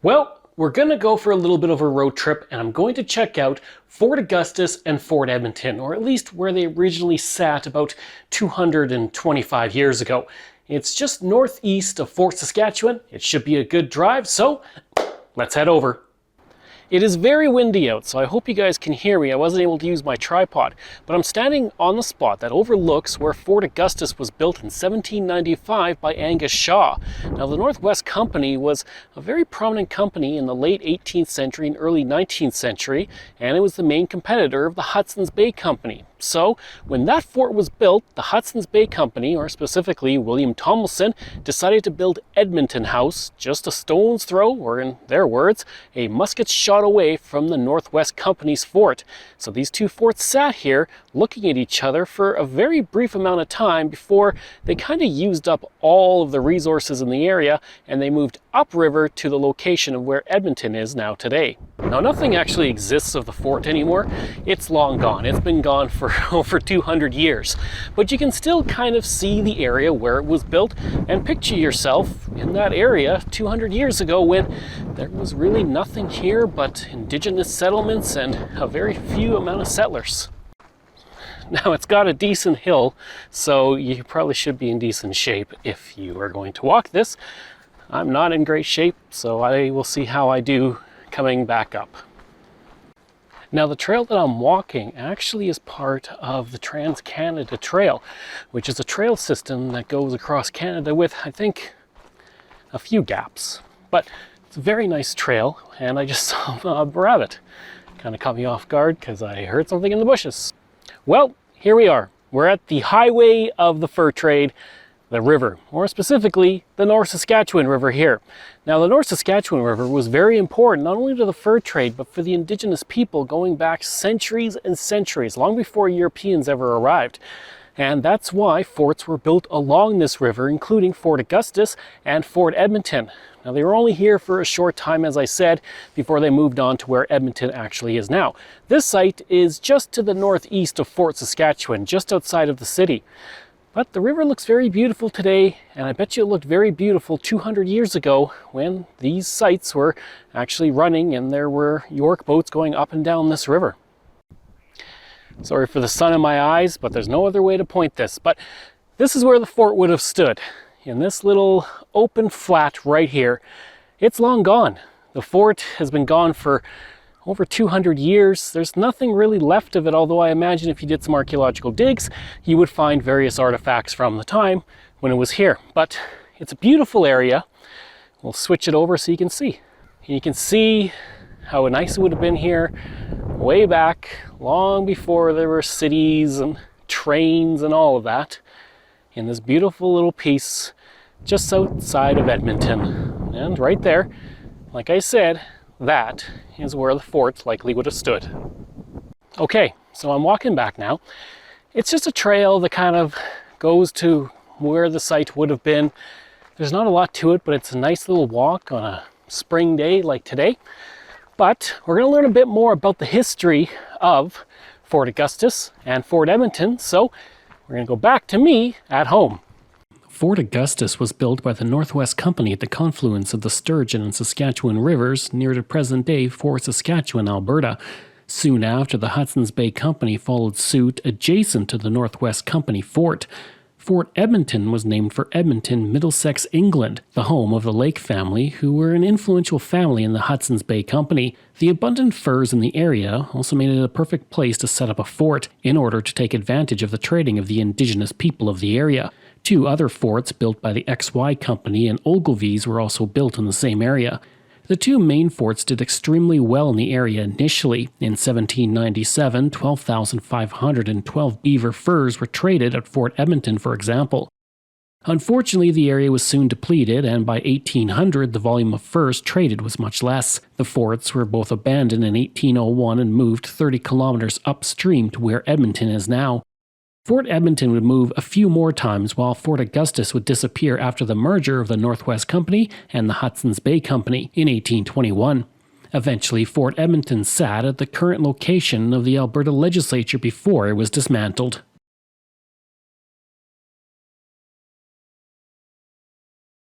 Well, we're going to go for a little bit of a road trip, and I'm going to check out Fort Augustus and Fort Edmonton, or at least where they originally sat about 225 years ago. It's just northeast of Fort Saskatchewan. It should be a good drive, so let's head over. It is very windy out, so I hope you guys can hear me. I wasn't able to use my tripod, but I'm standing on the spot that overlooks where Fort Augustus was built in 1795 by Angus Shaw. Now, the Northwest Company was a very prominent company in the late 18th century and early 19th century, and it was the main competitor of the Hudson's Bay Company. So, when that fort was built, the Hudson's Bay Company, or specifically William Tomlinson, decided to build Edmonton House, just a stone's throw, or in their words, a musket shot away from the Northwest Company's fort. So these two forts sat here looking at each other for a very brief amount of time before they kind of used up all of the resources in the area, and they moved upriver to the location of where Edmonton is now today. Now, nothing actually exists of the fort anymore. It's long gone. It's been gone for over 200 years. But you can still kind of see the area where it was built and picture yourself in that area 200 years ago when there was really nothing here but indigenous settlements and a very few amount of settlers. Now, it's got a decent hill, so you probably should be in decent shape if you are going to walk this. I'm not in great shape, so I will see how I do coming back up. Now, the trail that I'm walking actually is part of the Trans-Canada Trail, which is a trail system that goes across Canada with, I think, a few gaps. But it's a very nice trail, and I just saw a rabbit. Kind of caught me off guard because I heard something in the bushes. Well, here we are. We're at the highway of the fur trade, the river, or specifically the North Saskatchewan River here. Now, the North Saskatchewan River was very important not only to the fur trade but for the indigenous people going back centuries and centuries, long before Europeans ever arrived. And that's why forts were built along this river, including Fort Augustus and Fort Edmonton. Now, they were only here for a short time, as I said, before they moved on to where Edmonton actually is now. This site is just to the northeast of Fort Saskatchewan, just outside of the city. But the river looks very beautiful today, and I bet you it looked very beautiful 200 years ago when these sites were actually running and there were York boats going up and down this river. Sorry for the sun in my eyes, but there's no other way to point this. But this is where the fort would have stood, in this little open flat right here. It's long gone. The fort has been gone for over 200 years. There's nothing really left of it, although I imagine if you did some archaeological digs, you would find various artifacts from the time when it was here. But it's a beautiful area. We'll switch it over so you can see. You can see how nice it would have been here way back, long before there were cities and trains and all of that, in this beautiful little piece just outside of Edmonton. And right there, like I said, that is where the fort likely would have stood. Okay, so I'm walking back now. It's just a trail that kind of goes to where the site would have been. There's not a lot to it, but it's a nice little walk on a spring day like today. But we're going to learn a bit more about the history of Fort Augustus and Fort Edmonton, so we're going to go back to me at home. Fort Augustus was built by the Northwest Company at the confluence of the Sturgeon and Saskatchewan rivers near to present-day Fort Saskatchewan, Alberta. Soon after, the Hudson's Bay Company followed suit adjacent to the Northwest Company fort. Fort Edmonton was named for Edmonton, Middlesex, England, the home of the Lake family, who were an influential family in the Hudson's Bay Company. The abundant furs in the area also made it a perfect place to set up a fort in order to take advantage of the trading of the indigenous people of the area. Two other forts built by the XY Company and Ogilvy's were also built in the same area. The two main forts did extremely well in the area initially. In 1797, 12,512 beaver furs were traded at Fort Edmonton, for example. Unfortunately, the area was soon depleted, and by 1800, the volume of furs traded was much less. The forts were both abandoned in 1801 and moved 30 kilometers upstream to where Edmonton is now. Fort Edmonton would move a few more times, while Fort Augustus would disappear after the merger of the Northwest Company and the Hudson's Bay Company in 1821. Eventually, Fort Edmonton sat at the current location of the Alberta legislature before it was dismantled.